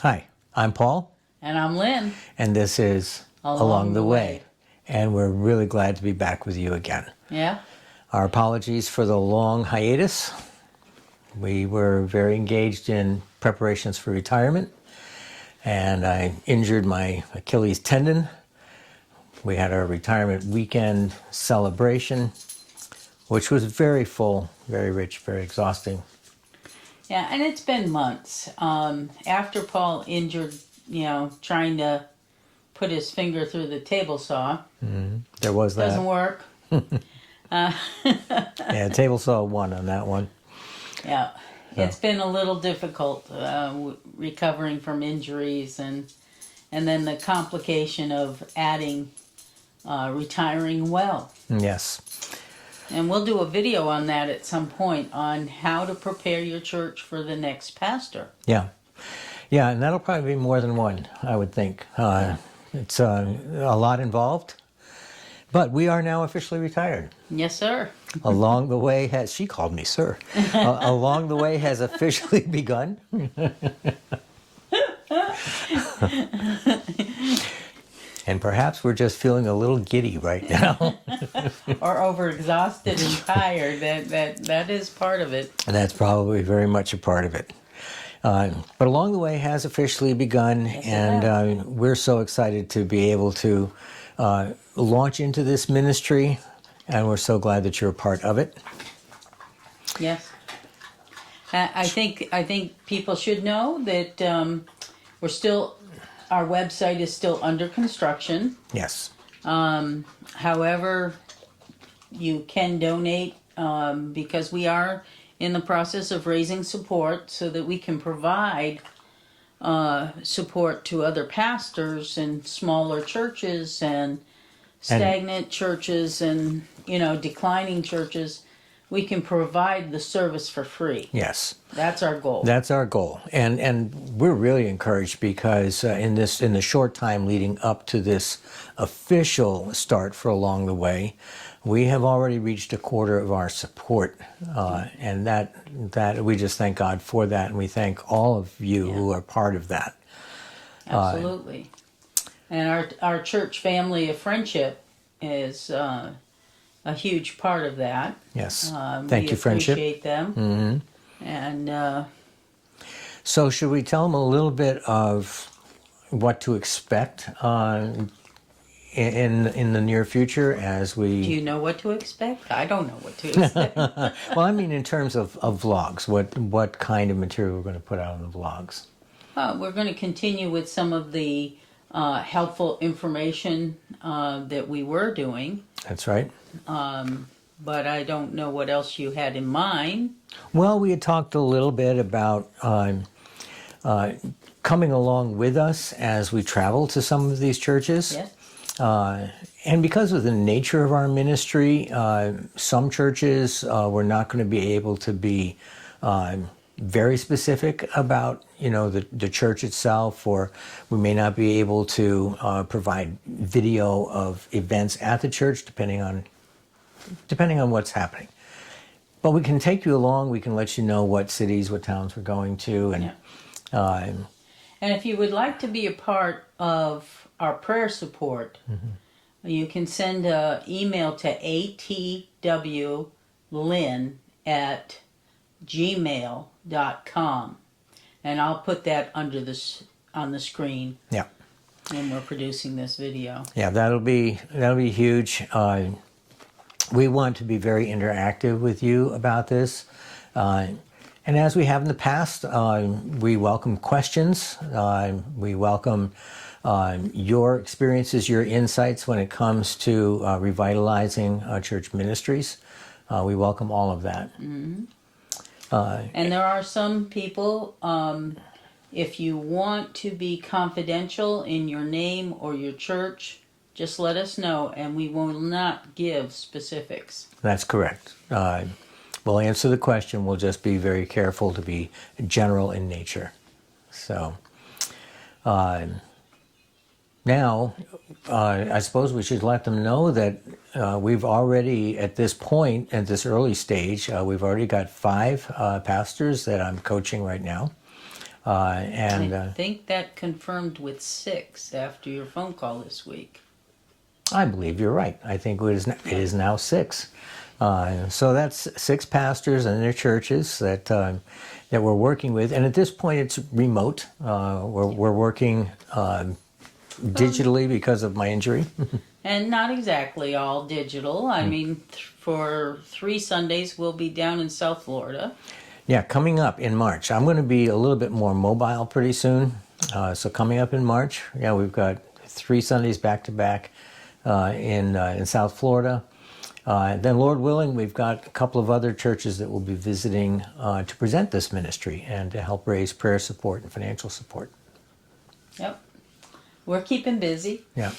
Hi, I'm Paul, And I'm Lynn. and this is Along the Way. And we're really glad to be back with you again. Yeah? Our apologies for the long hiatus. We were very engaged in preparations for retirement, and I injured my Achilles tendon. We had our retirement weekend celebration, which was very full, very rich, very exhausting. Yeah, and it's been months. After Paul injured, trying to put his finger through the table saw. There was that. Doesn't work. Yeah, table saw one on that one. Yeah. It's been a little difficult recovering from injuries and then the complication of adding retiring well. Yes. And we'll do a video on that at some point on how to prepare your church for the next pastor. Yeah. Yeah, and that'll probably be more than one, I would think. It's a lot involved. But we are now officially retired. Yes, sir. Along the way has, she called me sir, along the way has officially begun. And perhaps we're just feeling a little giddy right now. Or overexhausted and tired. That is part of it. And that's probably very much a part of it. But along the way has officially begun, Yes, and we're so excited to be able to launch into this ministry, and we're so glad that you're a part of it. Yes. I think people should know that our website is still under construction. Yes. However, you can donate because we are in the process of raising support so that we can provide support to other pastors and smaller churches and stagnant churches and declining churches. We can provide the service for free. Yes. That's our goal. That's our goal, and we're really encouraged because in the short time leading up to this official start for Along the Way, we have already reached a quarter of our support, and that we just thank God for that, and we thank all of you who are part of that. Absolutely. And our church family of friendship is a huge part of that. Yes. Thank you, friendship. We appreciate them. Mm-hmm. And so should we tell them a little bit of what to expect in the near future as we... Do you know what to expect? I don't know what to expect. Well, I mean in terms of vlogs, what kind of material we're going to put out on the vlogs? We're going to continue with some of the helpful information that we were doing. That's right. But I don't know what else you had in mind. Well, we had talked a little bit about coming along with us as we travel to some of these churches. Yes. And because of the nature of our ministry, some churches we're not going to be able to be very specific about the church itself, or we may not be able to provide video of events at the church depending on what's happening. But we can take you along. We can let you know what cities, what towns we're going to, and and if you would like to be a part of our prayer support, you can send an email to atwlynn@gmail.com, and I'll put that on the screen. Yeah. When we're producing this video. Yeah, that'll be huge. We want to be very interactive with you about this. And as we have in the past, we welcome questions. We welcome your experiences, your insights when it comes to revitalizing church ministries. We welcome all of that. Mm-hmm. And there are some people, if you want to be confidential in your name or your church, just let us know, and we will not give specifics. That's correct. We'll answer the question. We'll just be very careful to be general in nature. So now, I suppose we should let them know that we've already, at this point, at this early stage, we've already got 5 pastors that I'm coaching right now. And I think that confirmed with 6 after your phone call this week. I believe you're right. I think it is now 6. So that's 6 pastors and their churches that we're working with. And at this point, it's remote. We're working digitally because of my injury. And not exactly all digital. I mean, for 3 Sundays, we'll be down in South Florida. Yeah, coming up in March. I'm going to be a little bit more mobile pretty soon. So coming up in March, yeah, we've got 3 Sundays back to back in South Florida. Then, Lord willing, we've got a couple of other churches that we'll be visiting to present this ministry and to help raise prayer support and financial support. Yep. We're keeping busy. Yeah.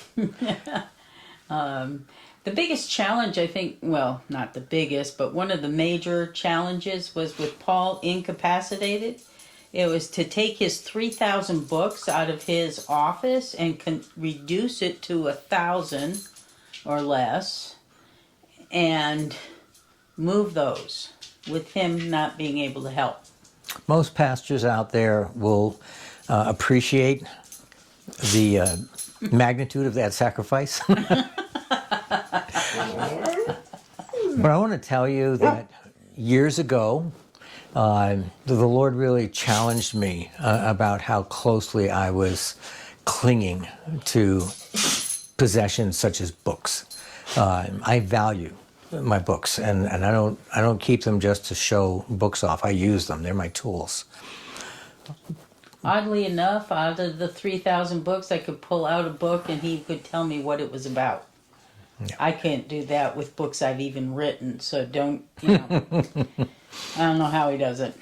The biggest challenge, I think, well, not the biggest, but one of the major challenges was with Paul incapacitated. It was to take his 3,000 books out of his office and reduce it to 1,000 or less and move those with him not being able to help. Most pastors out there will appreciate the magnitude of that sacrifice. But I want to tell you that years ago, the Lord really challenged me about how closely I was clinging to possessions such as books. I value my books, and I don't keep them just to show books off. I use them; they're my tools. Oddly enough, out of the 3,000 books, I could pull out a book and he could tell me what it was about. Yeah. I can't do that with books I've even written, so don't, I don't know how he does it.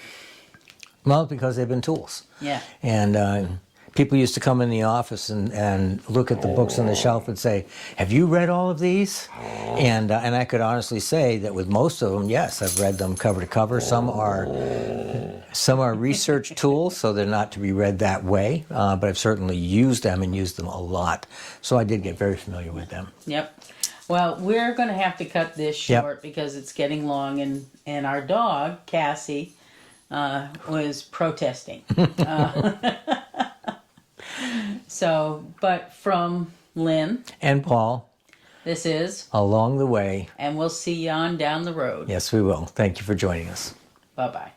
Well, because they've been tools. Yeah. And people used to come in the office and look at the books on the shelf and say, "Have you read all of these?" And I could honestly say that with most of them, yes, I've read them cover to cover. Some are research tools, so they're not to be read that way. But I've certainly used them and used them a lot. So I did get very familiar with them. Yep. Well, we're going to have to cut this short because it's getting long, and our dog, Cassie, was protesting. But from Lynn and Paul, this is Along the Way. And we'll see you on down the road. Yes, we will. Thank you for joining us. Bye-bye.